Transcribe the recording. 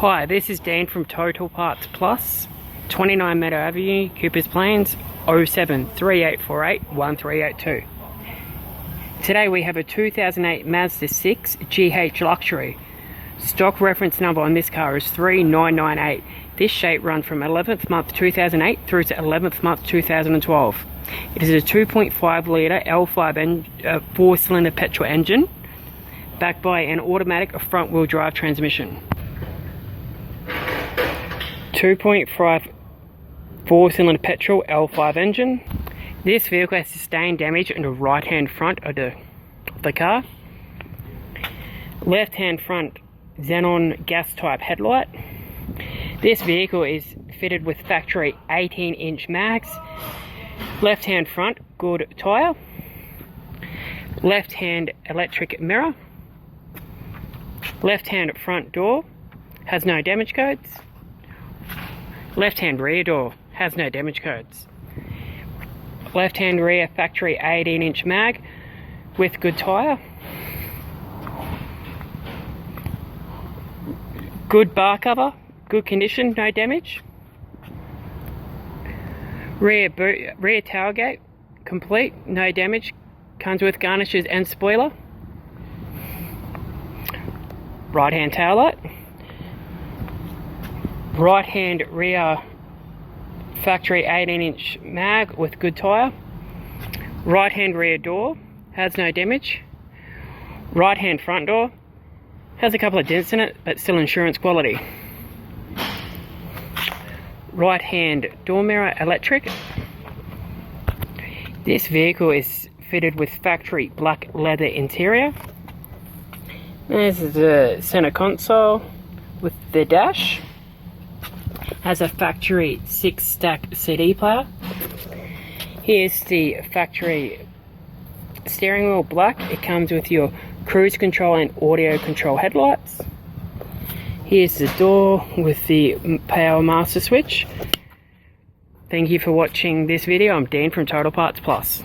Hi, this is Dan from Total Parts Plus, 29 Meadow Avenue, Coopers Plains, 073848 1382. Today we have a 2008 Mazda 6 GH Luxury. Stock reference number on this car is 3998. This shape runs from 11th month 2008 through to 11th month 2012. It is a 2.5 litre L5 4-cylinder petrol engine backed by an automatic front wheel drive transmission. 2.5 4-cylinder petrol L5 engine. This vehicle has sustained damage in the right hand front of the car. Left hand front xenon gas type headlight. This vehicle is fitted with factory 18-inch mags. Left hand front good tyre. Left hand electric mirror. Left hand front door has no damage codes. Left hand rear door has no damage codes. Left hand rear factory 18-inch mag with good tyre. Good bar cover, good condition, no damage. Rear tailgate complete, no damage, comes with garnishes and spoiler. Right hand tail light. Right hand rear factory 18-inch mag with good tyre. Right hand rear door has no damage. Right hand front door has a couple of dents in it, but still insurance quality. Right hand door mirror electric. This vehicle is fitted with factory black leather interior. This is the center console with the dash. Has a factory 6-stack CD player. Here's the factory steering wheel black. It comes with your cruise control and audio control headlights. Here's the door with the power master switch. Thank you for watching this video. I'm Dan from Total Parts Plus.